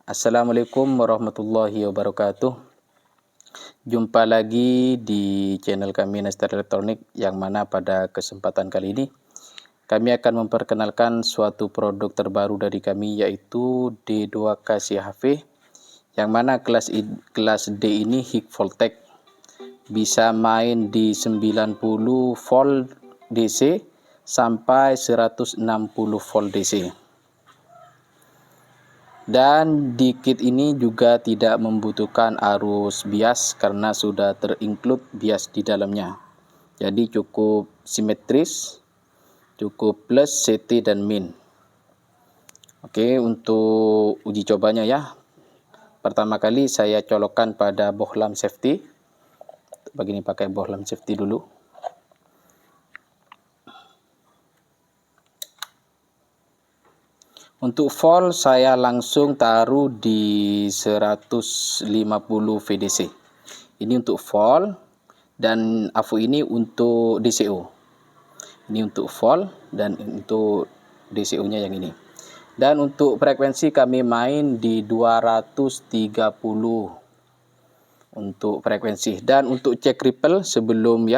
Assalamualaikum warahmatullahi wabarakatuh. Jumpa lagi di channel kami Nestar Elektronik, yang mana pada kesempatan kali ini kami akan memperkenalkan suatu produk terbaru dari kami, yaitu D2K CHV, yang mana kelas D ini High Voltage, bisa main di 90 volt DC sampai 160 volt DC. Dan di kit ini juga tidak membutuhkan arus bias karena sudah terinclude bias di dalamnya. Jadi cukup simetris, cukup plus, CT dan min. Oke, untuk uji cobanya ya. Pertama kali saya colokkan pada bohlam safety. Begini, pakai bohlam safety dulu. Untuk volt saya langsung taruh di 150 VDC. Ini untuk volt, dan AVO ini untuk DCO. Ini untuk volt dan untuk DCO-nya yang ini. Dan untuk frekuensi kami main di 230 untuk frekuensi. Dan untuk cek ripple sebelum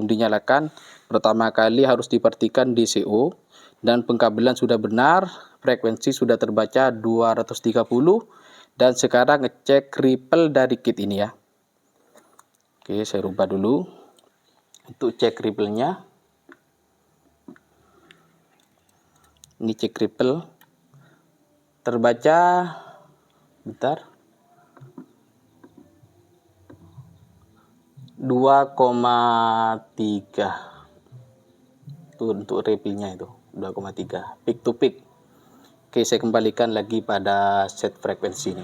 dinyalakan, pertama kali harus diperhatikan DCO dan pengkabelan sudah benar, frekuensi sudah terbaca 230, dan sekarang ngecek ripple dari kit ini ya. Oke, saya rubah dulu untuk cek ripple-nya. Ini cek ripple terbaca, bentar, 2,3. Itu untuk ripple-nya, itu 2,3 peak to peak. Oke, saya kembalikan lagi pada set frekuensi ini.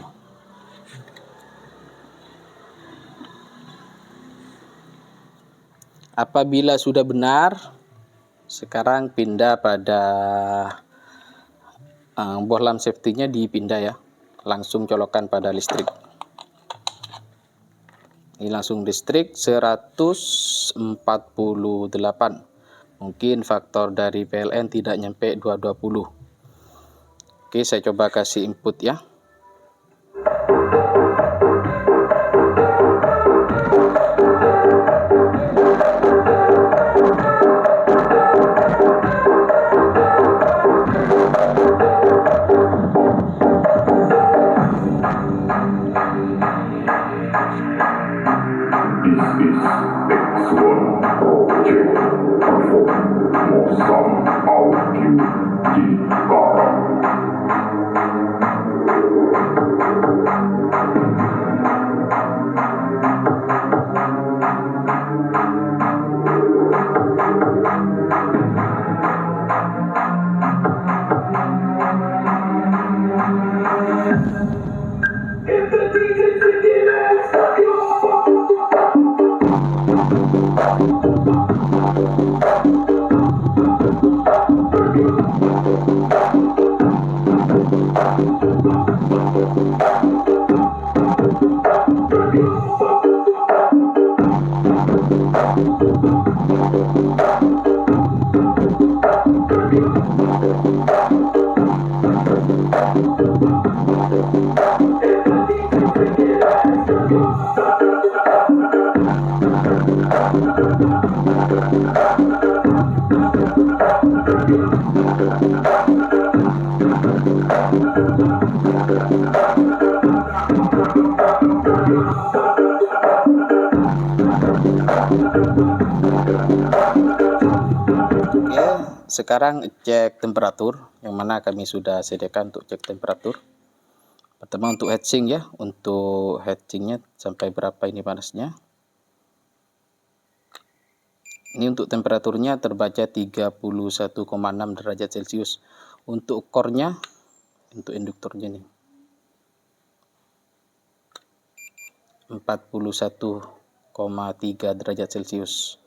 Apabila sudah benar, sekarang pindah pada bohlam safety-nya, dipindah ya. Langsung colokan pada listrik. Ini langsung listrik 148. Mungkin faktor dari PLN tidak nyampe 220. Oke, saya coba kasih input ya. Oke, sekarang cek temperatur, yang mana kami sudah sediakan untuk cek temperatur. Pertama untuk heatsink ya, untuk heatsinknya sampai berapa ini panasnya. Ini untuk temperaturnya terbaca 31,6 derajat Celcius. Untuk core-nya, untuk induktornya nih, 41,3 derajat Celcius.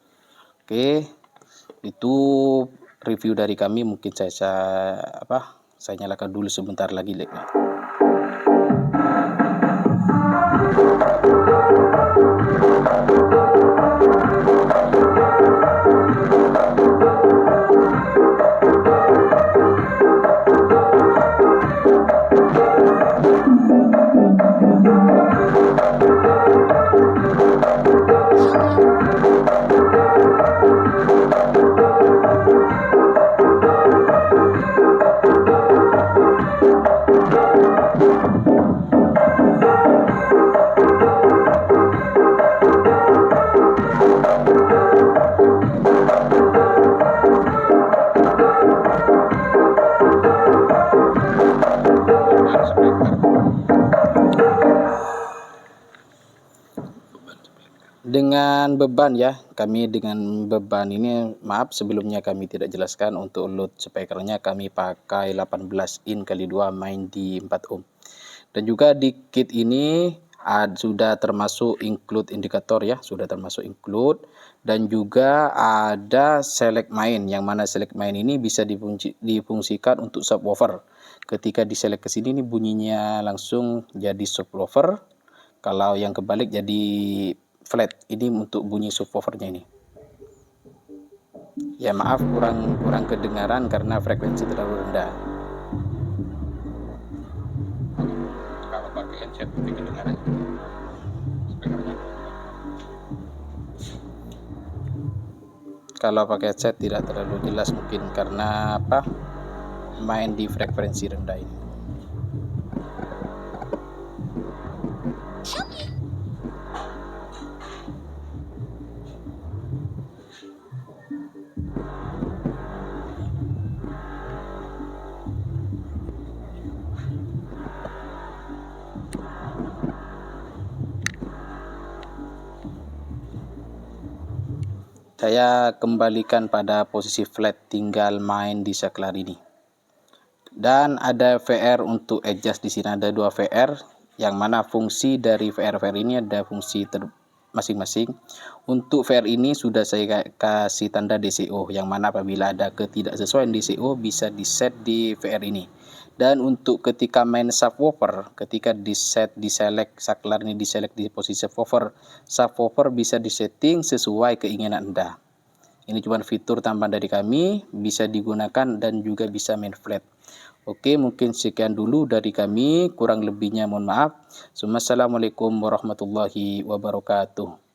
Oke, itu review dari kami. Mungkin saya nyalakan dulu sebentar lagi LED-nya. Dengan beban ya, kami dengan beban ini, maaf sebelumnya kami tidak jelaskan, untuk load speakernya kami pakai 18 in kali 2 main di 4 ohm. Dan juga di kit ini sudah termasuk include indikator ya, sudah termasuk include, dan juga ada select main, yang mana select main ini bisa difungsikan untuk subwoofer. Ketika diselect ke sini nih bunyinya langsung jadi subwoofer, kalau yang kebalik jadi flat. Ini untuk bunyi subwoofernya ini. Ya maaf kurang kedengaran karena frekuensi terlalu rendah. Kalau pakai headset lebih kedengaran speakernya. Kalau pakai headset tidak terlalu jelas, mungkin karena apa? Main di frekuensi rendah ini. Saya kembalikan pada posisi flat, tinggal main di saklar ini. Dan ada VR untuk adjust. Di sini ada 2 VR, yang mana fungsi dari VR ini ada fungsi masing-masing. Untuk VR ini sudah saya kasih tanda DCO, yang mana apabila ada ketidaksesuaian DCO bisa di-set di VR ini. Dan untuk ketika main subwoofer, ketika diselect saklar ini, diselect di posisi subwoofer bisa disetting sesuai keinginan Anda. Ini cuma fitur tambahan dari kami, bisa digunakan dan juga bisa main flat. Oke, mungkin sekian dulu dari kami, kurang lebihnya mohon maaf. Assalamualaikum warahmatullahi wabarakatuh.